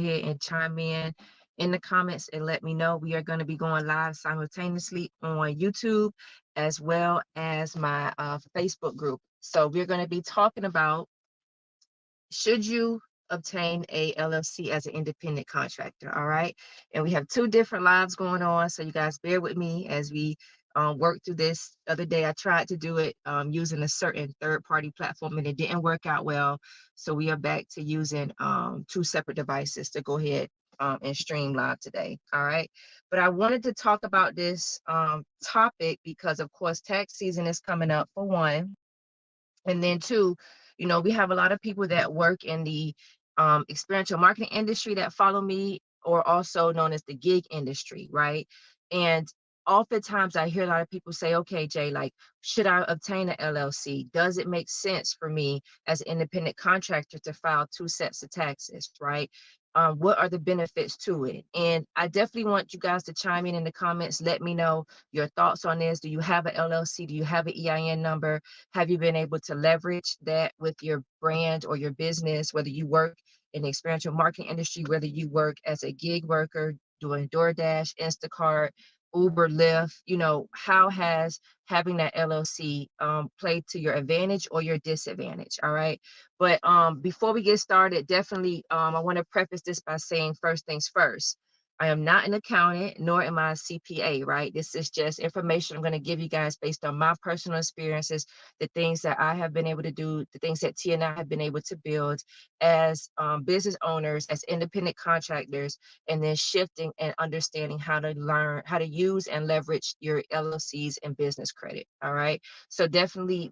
ahead and chime in the comments and let me know. We are going to be going live simultaneously on YouTube as well as my Facebook group. So we're going to be talking about, should you obtain a LLC as an independent contractor? All right. And we have two different lives going on. So you guys bear with me as we work through this. The other day, I tried to do it using a certain third-party platform and it didn't work out well. So we are back to using two separate devices to go ahead and stream live today. All right. But I wanted to talk about this topic because, of course, tax season is coming up, for one. And then two, we have a lot of people that work in the experiential marketing industry that follow me, or also known as the gig industry, right? And oftentimes I hear a lot of people say, okay, Jay, like, should I obtain an LLC? Does it make sense for me as an independent contractor to file two sets of taxes, right? What are the benefits to it? And I definitely want you guys to chime in the comments. Let me know your thoughts on this. Do you have an LLC? Do you have an EIN number? Have you been able to leverage that with your brand or your business, whether you work in the experiential marketing industry, whether you work as a gig worker doing DoorDash, Instacart, Uber, Lyft? How has having that LLC played to your advantage or your disadvantage? All right. But before we get started, definitely I want to preface this by saying, first things first. I am not an accountant, nor am I a CPA, right? This is just information I'm going to give you guys based on my personal experiences, the things that I have been able to do, the things that Tia and I have been able to build as business owners, as independent contractors, and then shifting and understanding how to learn, how to use and leverage your LLCs and business credit, all right? So definitely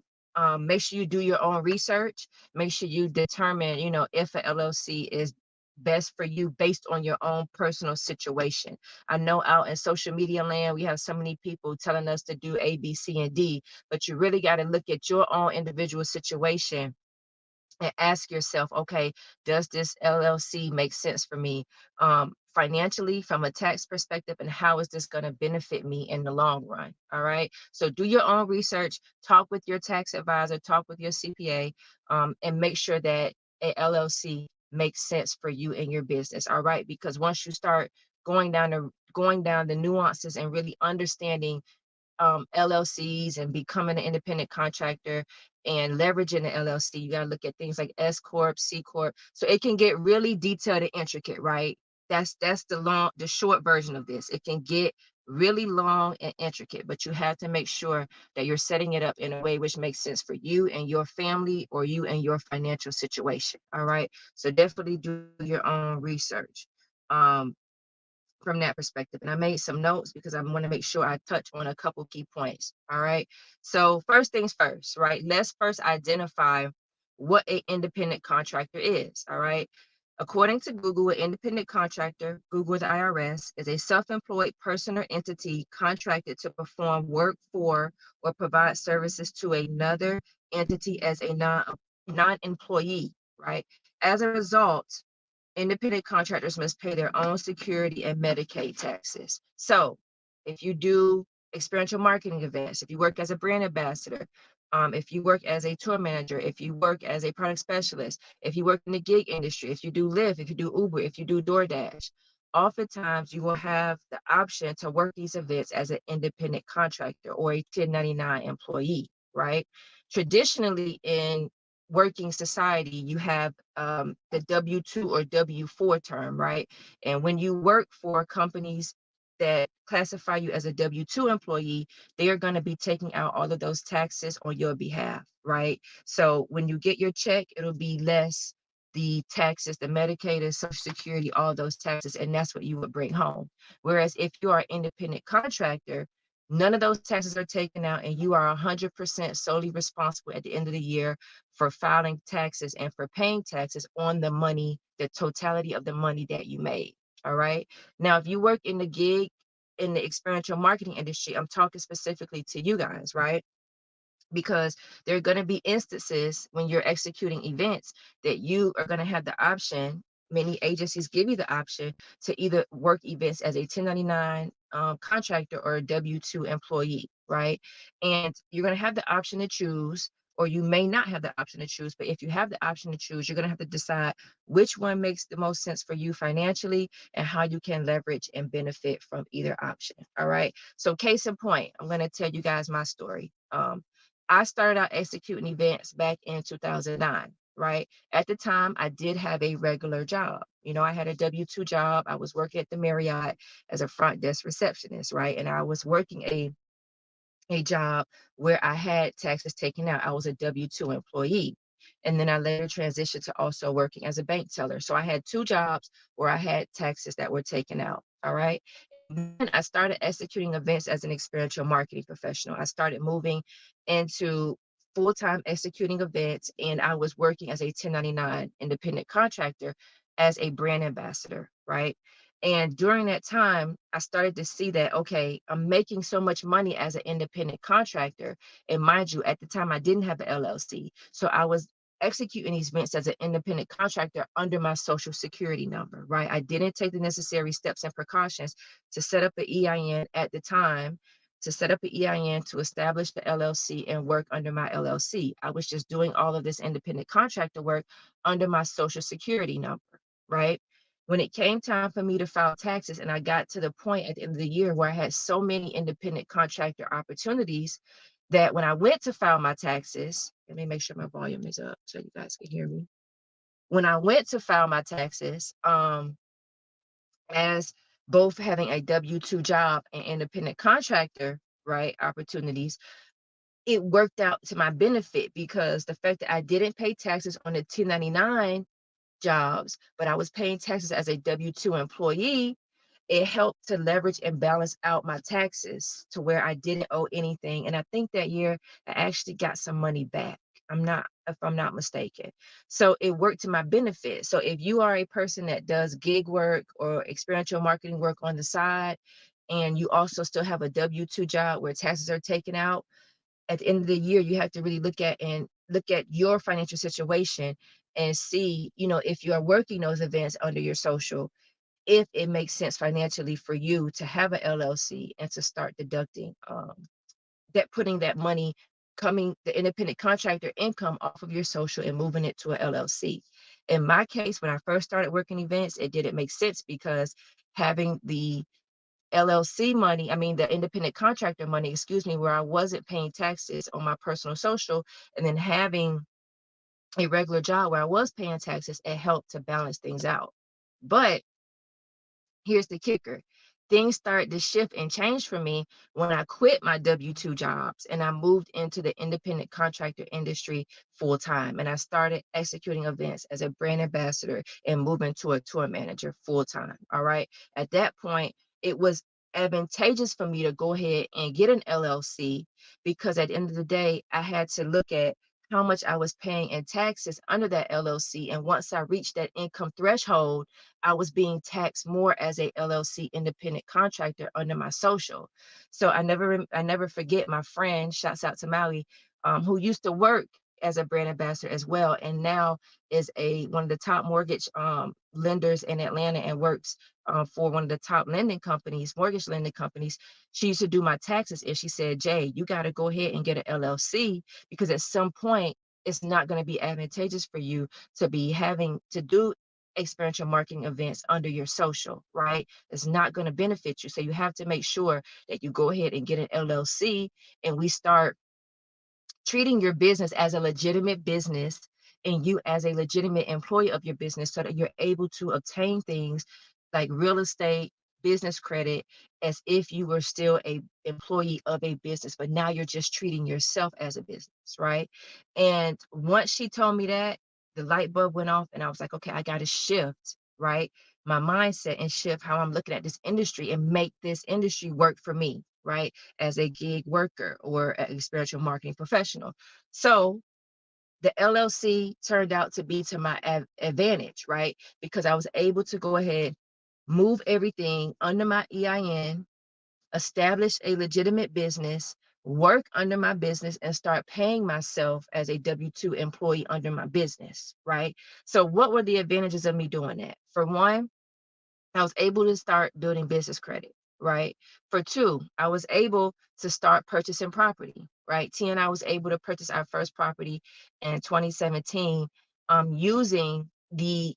make sure you do your own research. Make sure you determine, if an LLC is best for you based on your own personal situation. I know out in social media land, we have so many people telling us to do A, B, C, and D, but you really got to look at your own individual situation and ask yourself, okay, does this LLC make sense for me financially, from a tax perspective, and how is this going to benefit me in the long run? All right. So do your own research, talk with your tax advisor, talk with your CPA, and make sure that a LLC makes sense for you and your business. All right. Because once you start going down the nuances and really understanding LLCs and becoming an independent contractor and leveraging the LLC, you got to look at things like S Corp, C Corp. So it can get really detailed and intricate, right? That's the short version of this. It can get really long and intricate, but you have to make sure that you're setting it up in a way which makes sense for you and your family, or you and your financial situation. All right. So definitely do your own research. From that perspective. And I made some notes because I want to make sure I touch on a couple key points. All right. So first things first, right? Let's first identify what an independent contractor is. All right. According to Google, an independent contractor, Google the IRS, is a self-employed person or entity contracted to perform work for or provide services to another entity as a non-employee, right? As a result, independent contractors must pay their own security and Medicaid taxes. So if you do experiential marketing events, if you work as a brand ambassador, if you work as a tour manager, if you work as a product specialist, if you work in the gig industry, if you do Lyft, if you do Uber, if you do DoorDash, oftentimes you will have the option to work these events as an independent contractor or a 1099 employee, right? Traditionally in working society, you have the W-2 or W-4 term, right? And when you work for companies that classify you as a W-2 employee, they are going to be taking out all of those taxes on your behalf, right? So when you get your check, it'll be less the taxes, the Medicaid and Social Security, all those taxes, and that's what you would bring home. Whereas if you are an independent contractor, none of those taxes are taken out, and you are 100% solely responsible at the end of the year for filing taxes and for paying taxes on the money, the totality of the money that you made. All right. Now, if you work in the gig, in the experiential marketing industry, I'm talking specifically to you guys, right? Because there are going to be instances when you're executing events that you are going to have the option. Many agencies give you the option to either work events as a 1099 contractor or a W-2 employee, right? And you're going to have the option to choose, or you may not have the option to choose. But if you have the option to choose, you're going to have to decide which one makes the most sense for you financially and how you can leverage and benefit from either option. All right. So case in point, I'm going to tell you guys my story. I started out executing events back in 2009. Right. At the time, I did have a regular job. I had a W-2 job. I was working at the Marriott as a front desk receptionist. Right. And I was working a job where I had taxes taken out. I was a W-2 employee. And then I later transitioned to also working as a bank teller. So I had two jobs where I had taxes that were taken out. All right. And then I started executing events as an experiential marketing professional. I started moving into full-time executing events, and I was working as a 1099 independent contractor as a brand ambassador. Right. And during that time, I started to see that, okay, I'm making so much money as an independent contractor. And mind you, at the time, I didn't have an LLC. So I was executing these events as an independent contractor under my social security number, right? I didn't take the necessary steps and precautions to set up an EIN at the time, to set up an EIN, to establish the LLC and work under my LLC. I was just doing all of this independent contractor work under my social security number, right? When it came time for me to file taxes, and I got to the point at the end of the year where I had so many independent contractor opportunities that when I went to file my taxes, let me make sure my volume is up so you guys can hear me. When I went to file my taxes, as both having a W-2 job and independent contractor, right, opportunities, it worked out to my benefit because the fact that I didn't pay taxes on the 1099 jobs, but I was paying taxes as a W-2 employee, it helped to leverage and balance out my taxes to where I didn't owe anything. And I think that year I actually got some money back. If I'm not mistaken. So it worked to my benefit. So if you are a person that does gig work or experiential marketing work on the side, and you also still have a W-2 job where taxes are taken out, at the end of the year, you have to really look at your financial situation and see, if you are working those events under your social, if it makes sense financially for you to have an LLC and to start deducting putting that money the independent contractor income off of your social and moving it to an LLC. In my case, when I first started working events, it didn't make sense because having the LLC money, I mean, the independent contractor money, excuse me, where I wasn't paying taxes on my personal social, and then having a regular job where I was paying taxes, it helped to balance things out. But here's the kicker. Things started to shift and change for me when I quit my W-2 jobs and I moved into the independent contractor industry full time. And I started executing events as a brand ambassador and moving to a tour manager full time. All right. At that point, it was advantageous for me to go ahead and get an LLC because at the end of the day, I had to look at how much I was paying in taxes under that LLC. And once I reached that income threshold, I was being taxed more as a LLC independent contractor under my social. So I never forget my friend, shouts out to Maui, who used to work as a brand ambassador as well, and now is one of the top mortgage lenders in Atlanta and works for one of the top mortgage lending companies. She used to do my taxes, and she said, "Jay, you got to go ahead and get an LLC because at some point it's not going to be advantageous for you to be having to do experiential marketing events under your social, right? It's not going to benefit you. So you have to make sure that you go ahead and get an LLC, and we start treating your business as a legitimate business and you as a legitimate employee of your business so that you're able to obtain things like real estate, business credit, as if you were still a employee of a business, but now you're just treating yourself as a business, right? And once she told me that, the light bulb went off and I was like, okay, I got to shift, right? My mindset and shift how I'm looking at this industry and make this industry work for me, right? As a gig worker or an experiential marketing professional. So the LLC turned out to be to my advantage, right? Because I was able to go ahead, move everything under my EIN, establish a legitimate business, work under my business, and start paying myself as a W-2 employee under my business, right? So what were the advantages of me doing that? For one, I was able to start building business credit, right? For two, I was able to start purchasing property. right? T and I was able to purchase our first property in 2017, using the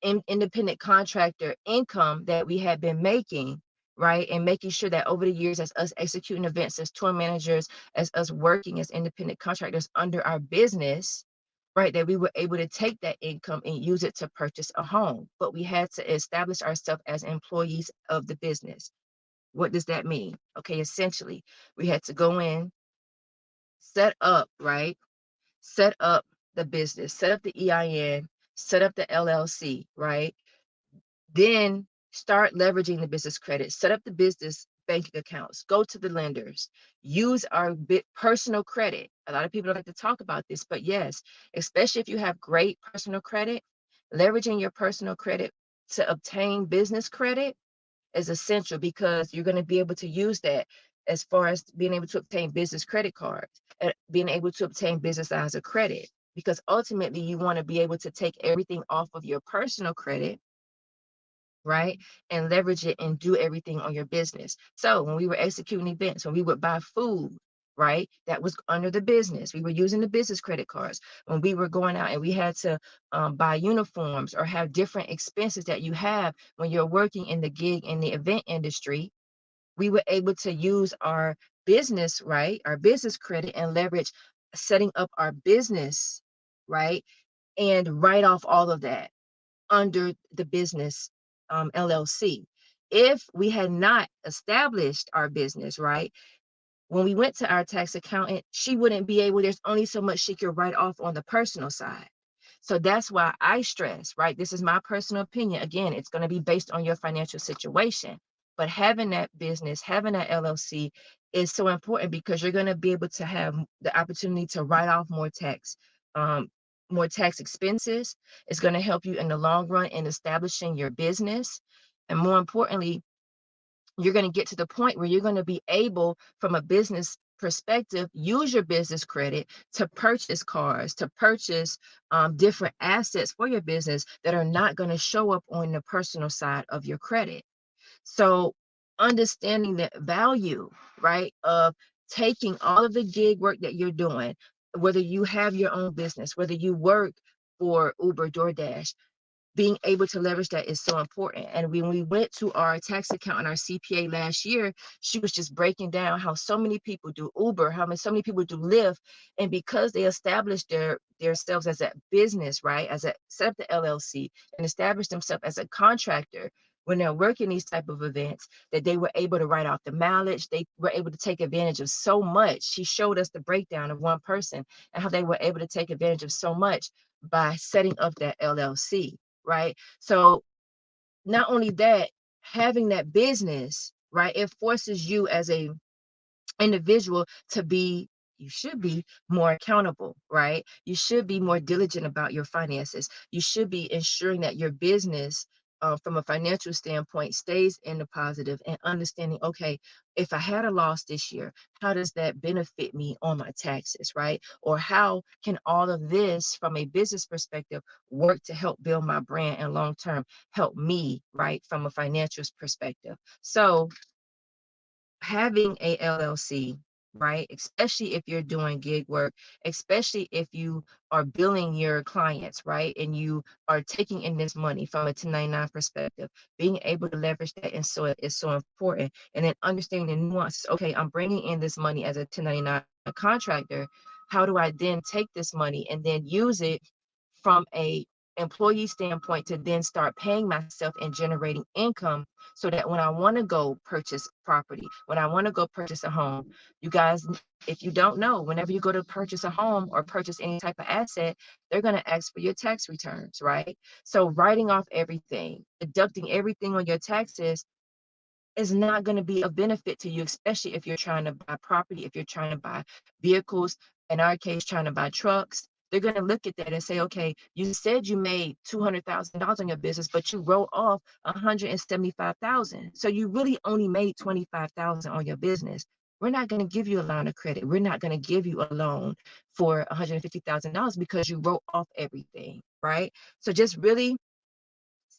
independent contractor income that we had been making, right? And making sure that over the years, as us executing events, as tour managers, as us working as independent contractors under our business, right, that we were able to take that income and use it to purchase a home. But we had to establish ourselves as employees of the business. What does that mean? Okay, essentially, we had to go in, set up, right? Set up the business, set up the EIN, set up the LLC, right? Then start leveraging the business credit, set up the business banking accounts, go to the lenders, use our personal credit. A lot of people don't like to talk about this, but yes, especially if you have great personal credit, leveraging your personal credit to obtain business credit is essential, because you're going to be able to use that as far as being able to obtain business credit cards and being able to obtain business lines of credit. Because ultimately, you want to be able to take everything off of your personal credit, right? And leverage it and do everything on your business. So when we were executing events, when we would buy food, right? That was under the business. We were using the business credit cards. When we were going out and we had to buy uniforms or have different expenses that you have when you're working in the gig in the event industry, we were able to use our business, right? Our business credit and leverage setting up our business, right? And write off all of that under the business LLC. If we had not established our business, right, when we went to our tax accountant, she wouldn't be able, there's only so much she could write off on the personal side. So that's why I stress, right? This is my personal opinion. Again, it's going to be based on your financial situation. But having that business, having that LLC is so important, because you're going to be able to have the opportunity to write off um, more tax expenses. It's going to help you in the long run in establishing your business. And more importantly, you're going to get to the point where you're going to be able, from a business perspective, use your business credit to purchase cars, to purchase different assets for your business that are not going to show up on the personal side of your credit. So understanding the value, right, of taking all of the gig work that you're doing, whether you have your own business, whether you work for Uber, DoorDash, being able to leverage that is so important. And when we went to our tax accountant, our CPA last year, she was just breaking down how so many people do Uber, so many people do Lyft, and because they established themselves as a business, right, as a set up the LLC and established themselves as a contractor. When they're working these type of events, that they were able to write off the mileage, they were able to take advantage of so much. She showed us the breakdown of one person and how they were able to take advantage of so much by setting up that LLC, right? So not only that, having that business, right, it forces you as a individual to be, you should be more accountable, right? You should be more diligent about your finances. You should be ensuring that your business, from a financial standpoint, stays in the positive, and understanding, okay, if I had a loss this year, how does that benefit me on my taxes, right? Or how can all of this from a business perspective work to help build my brand and long term help me, right, from a financial perspective? So having a LLC, right? Especially if you're doing gig work, especially if you are billing your clients, right? And you are taking in this money from a 1099 perspective, being able to leverage that is so important. And then understanding the nuances. Okay, I'm bringing in this money as a 1099 contractor. How do I then take this money and then use it from a employee standpoint to then start paying myself and generating income, so that when I want to go purchase property, when I want to go purchase a home, you guys, if you don't know, whenever you go to purchase a home or purchase any type of asset, they're going to ask for your tax returns, right? So writing off everything, deducting everything on your taxes is not going to be a benefit to you, especially if you're trying to buy property, if you're trying to buy vehicles, in our case, trying to buy trucks. They're going to look at that and say, okay, you said you made $200,000 on your business, but you wrote off 175,000. So you really only made 25,000 on your business. We're not going to give you a line of credit. We're not going to give you a loan for $150,000 because you wrote off everything, right? So just really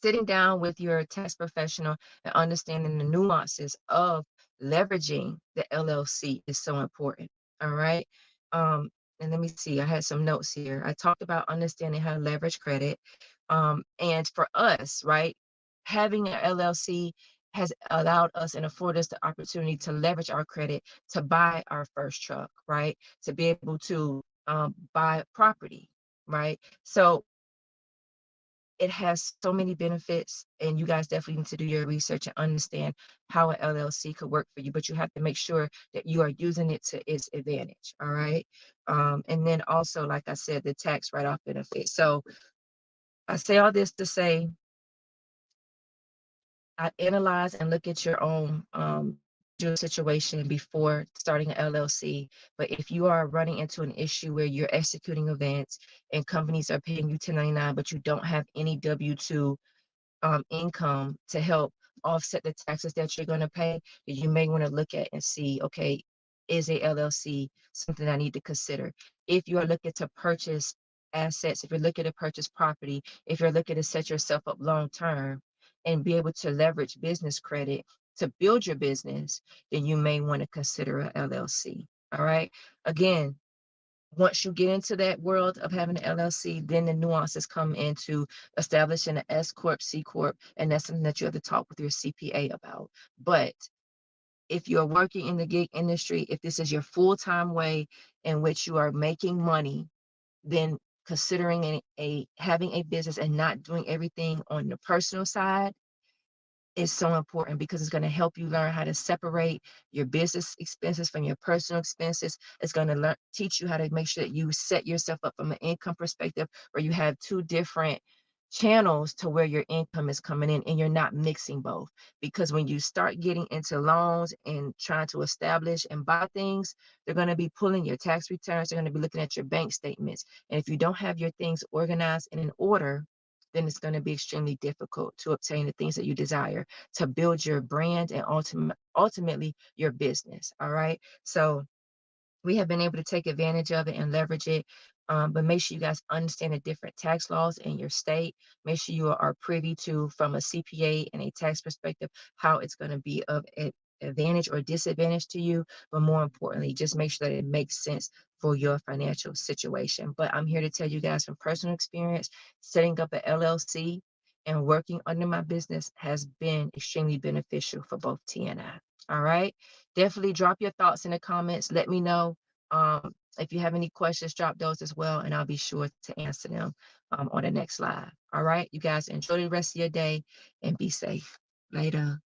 sitting down with your tax professional and understanding the nuances of leveraging the LLC is so important. All right. And let me see, I had some notes here. I talked about understanding how to leverage credit. And for us, right, having an LLC has allowed us and afforded us the opportunity to leverage our credit to buy our first truck, right? To be able to buy property, right? So it has so many benefits, and you guys definitely need to do your research and understand how an LLC could work for you, but you have to make sure that you are using it to its advantage. All right. And then also, like I said, the tax write-off benefit. So I say all this to say, I analyze and look at your own your situation before starting an LLC. But if you are running into an issue where you're executing events and companies are paying you 1099, but you don't have any W-2 income to help offset the taxes that you're going to pay, you may want to look at and see, okay, is a LLC something I need to consider? If you are looking to purchase assets, if you're looking to purchase property, if you're looking to set yourself up long term and be able to leverage business credit to build your business, then you may want to consider a LLC. All right. Again, once you get into that world of having an LLC, then the nuances come into establishing an S Corp, C Corp, and that's something that you have to talk with your CPA about. But if you're working in the gig industry, if this is your full-time way in which you are making money, then considering a having a business and not doing everything on the personal side is so important because it's going to help you learn how to separate your business expenses from your personal expenses. It's going to teach you how to make sure that you set yourself up from an income perspective where you have two different channels to where your income is coming in and you're not mixing both. Because when you start getting into loans and trying to establish and buy things, they're going to be pulling your tax returns. They're going to be looking at your bank statements. And if you don't have your things organized and in order, then it's going to be extremely difficult to obtain the things that you desire to build your brand and ultimately your business. All right. So we have been able to take advantage of it and leverage it. But make sure you guys understand the different tax laws in your state. Make sure you are privy to, from a CPA and a tax perspective, how it's going to be of advantage or disadvantage to you. But more importantly, just make sure that it makes sense for your financial situation. But I'm here to tell you guys from personal experience, setting up an LLC and working under my business has been extremely beneficial for both T and I. All right. Definitely drop your thoughts in the comments. Let me know. If you have any questions, drop those as well, and I'll be sure to answer them on the next live. All right. You guys enjoy the rest of your day and be safe. Later.